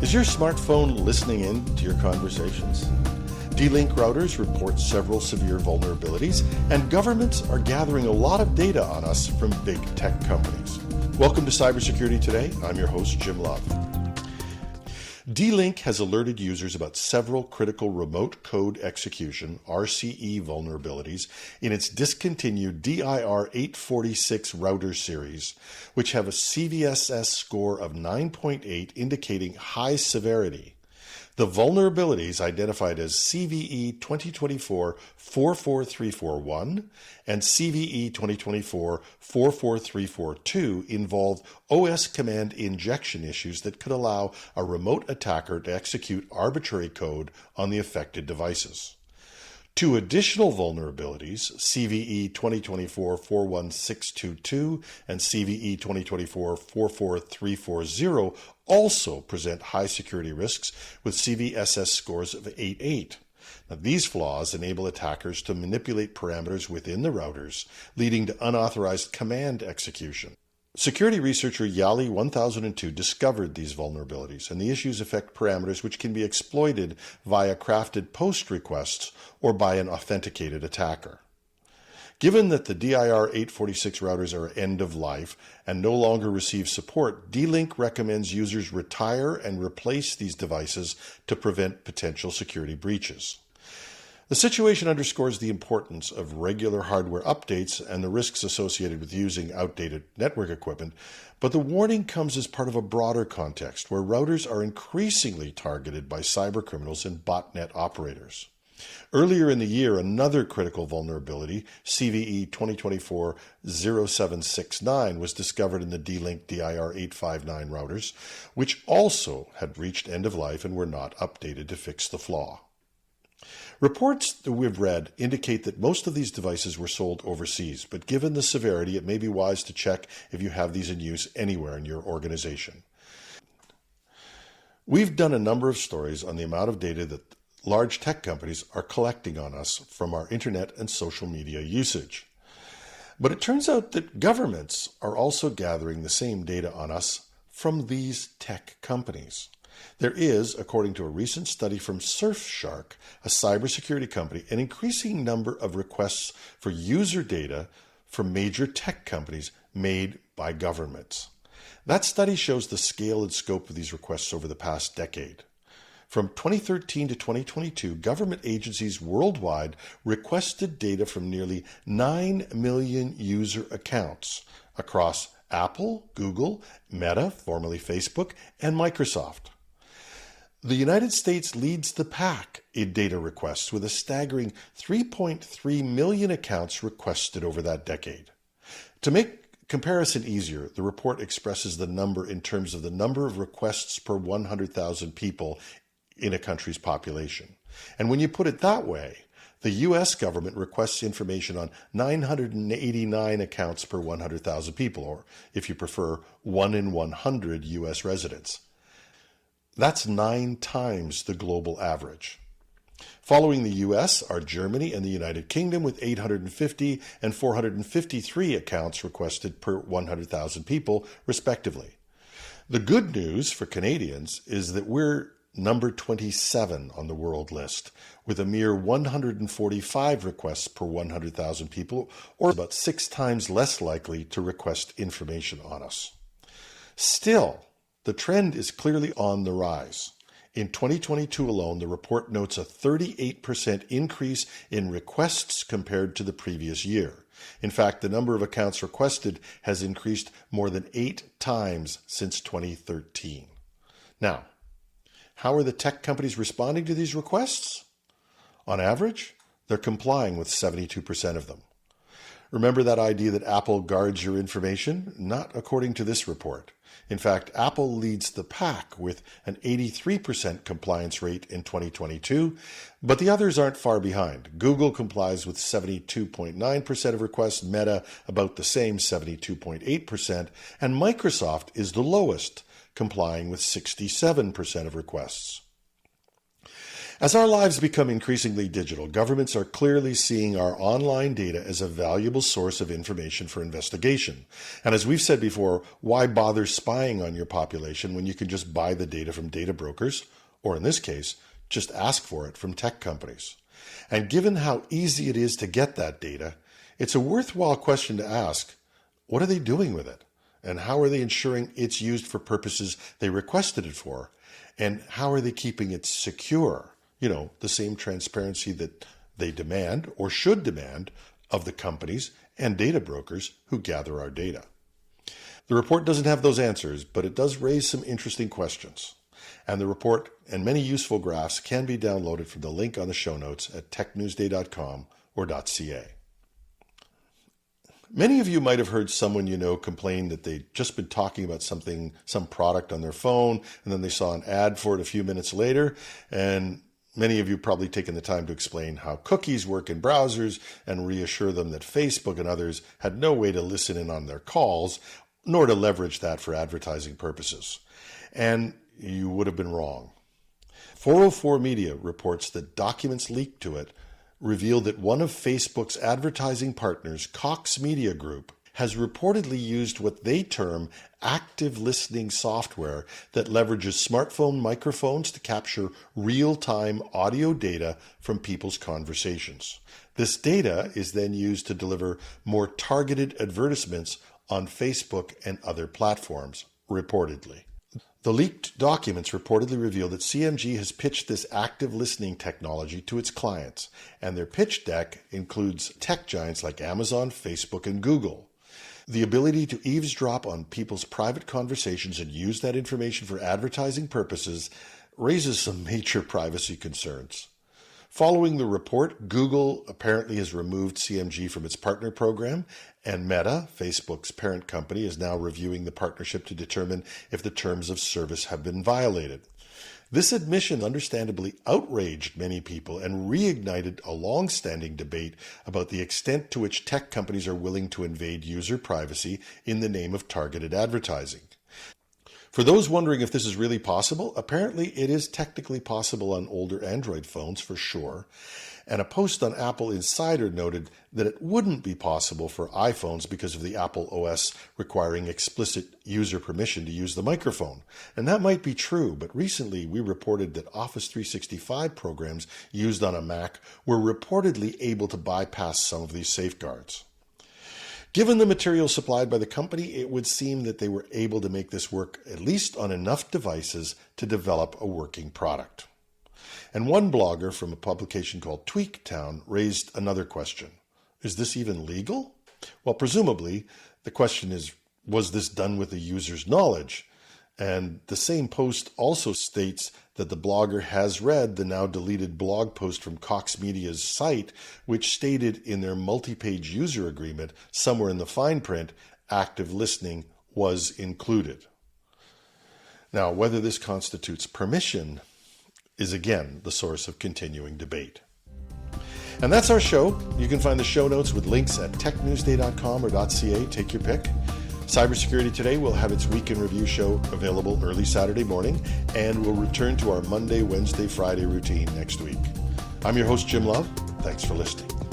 Is your smartphone listening in to your conversations? D-Link routers report several severe vulnerabilities, and governments are gathering a lot of data on us from big tech companies. Welcome to Cybersecurity Today. I'm your host, Jim Love. D-Link has alerted users about several critical remote code execution (RCE) vulnerabilities in its discontinued DIR846 router series, which have a CVSS score of 9.8, indicating high severity. The vulnerabilities identified as CVE 2024-44341 and CVE 2024-44342 involve OS command injection issues that could allow a remote attacker to execute arbitrary code on the affected devices. Two additional vulnerabilities, CVE 2024-41622 and CVE 2024-44340, also present high security risks with CVSS scores of 8.8. Now, these flaws enable attackers to manipulate parameters within the routers, leading to unauthorized command execution. Security researcher Yali 1002 discovered these vulnerabilities, and the issues affect parameters which can be exploited via crafted post requests or by an authenticated attacker. Given that the DIR846 routers are end of life and no longer receive support, D-Link recommends users retire and replace these devices to prevent potential security breaches. The situation underscores the importance of regular hardware updates and the risks associated with using outdated network equipment, but the warning comes as part of a broader context where routers are increasingly targeted by cybercriminals and botnet operators. Earlier in the year, another critical vulnerability, CVE 2024-0769, was discovered in the D-Link DIR859 routers, which also had reached end of life and were not updated to fix the flaw. Reports that we've read indicate that most of these devices were sold overseas, but given the severity, it may be wise to check if you have these in use anywhere in your organization. We've done a number of stories on the amount of data that large tech companies are collecting on us from our internet and social media usage. But it turns out that governments are also gathering the same data on us from these tech companies. There is, according to a recent study from Surfshark, a cybersecurity company, an increasing number of requests for user data from major tech companies made by governments. That study shows the scale and scope of these requests over the past decade. From 2013 to 2022, government agencies worldwide requested data from nearly 9 million user accounts across Apple, Google, Meta, formerly Facebook, and Microsoft. The United States leads the pack in data requests with a staggering 3.3 million accounts requested over that decade. To make comparison easier, the report expresses the number in terms of the number of requests per 100,000 people in a country's population. And when you put it that way, the U.S. government requests information on 989 accounts per 100,000 people, or if you prefer, 1 in 100 U.S. residents. That's 9 times the global average. Following the U.S. are Germany and the United Kingdom with 850 and 453 accounts requested per 100,000 people, respectively. The good news for Canadians is that we're number 27 on the world list, with a mere 145 requests per 100,000 people, or about 6 times less likely to request information on us. Still, the trend is clearly on the rise. In 2022 alone, the report notes a 38% increase in requests compared to the previous year. In fact, the number of accounts requested has increased more than 8 times since 2013. Now, how are the tech companies responding to these requests? On average, they're complying with 72% of them. Remember that idea that Apple guards your information? Not according to this report. In fact, Apple leads the pack with an 83% compliance rate in 2022, but the others aren't far behind. Google complies with 72.9% of requests, Meta about the same, 72.8%, and Microsoft is the lowest, complying with 67% of requests. As our lives become increasingly digital, governments are clearly seeing our online data as a valuable source of information for investigation. And as we've said before, why bother spying on your population when you can just buy the data from data brokers, or in this case, just ask for it from tech companies? And given how easy it is to get that data, it's a worthwhile question to ask, what are they doing with it? And how are they ensuring it's used for purposes they requested it for? And how are they keeping it secure? The same transparency that they demand or should demand of the companies and data brokers who gather our data. The report doesn't have those answers, but it does raise some interesting questions. And the report and many useful graphs can be downloaded from the link on the show notes at technewsday.com or .ca. Many of you might have heard someone you know complain that they'd just been talking about some product on their phone, and then they saw an ad for it a few minutes later, and many of you probably taken the time to explain how cookies work in browsers and reassure them that Facebook and others had no way to listen in on their calls, nor to leverage that for advertising purposes. And you would have been wrong. 404 Media reports that documents leaked to it reveal that one of Facebook's advertising partners, Cox Media Group, has reportedly used what they term active listening software that leverages smartphone microphones to capture real-time audio data from people's conversations. This data is then used to deliver more targeted advertisements on Facebook and other platforms, reportedly. The leaked documents reportedly reveal that CMG has pitched this active listening technology to its clients, and their pitch deck includes tech giants like Amazon, Facebook, and Google. The ability to eavesdrop on people's private conversations and use that information for advertising purposes raises some major privacy concerns. Following the report, Google apparently has removed CMG from its partner program, and Meta, Facebook's parent company, is now reviewing the partnership to determine if the terms of service have been violated. This admission understandably outraged many people and reignited a long-standing debate about the extent to which tech companies are willing to invade user privacy in the name of targeted advertising. For those wondering if this is really possible, apparently it is technically possible on older Android phones for sure. And a post on Apple Insider noted that it wouldn't be possible for iPhones because of the Apple OS requiring explicit user permission to use the microphone. And that might be true, but recently we reported that Office 365 programs used on a Mac were reportedly able to bypass some of these safeguards. Given the material supplied by the company, it would seem that they were able to make this work at least on enough devices to develop a working product. And one blogger from a publication called Tweaktown raised another question. Is this even legal? Well, presumably, the question is, was this done with the user's knowledge? And the same post also states that the blogger has read the now deleted blog post from Cox Media's site, which stated in their multi-page user agreement, somewhere in the fine print, active listening was included. Now, whether this constitutes permission is again the source of continuing debate. And that's our show. You can find the show notes with links at technewsday.com or .ca. Take your pick. Cybersecurity Today will have its Week in Review show available early Saturday morning, and we'll return to our Monday, Wednesday, Friday routine next week. I'm your host, Jim Love. Thanks for listening.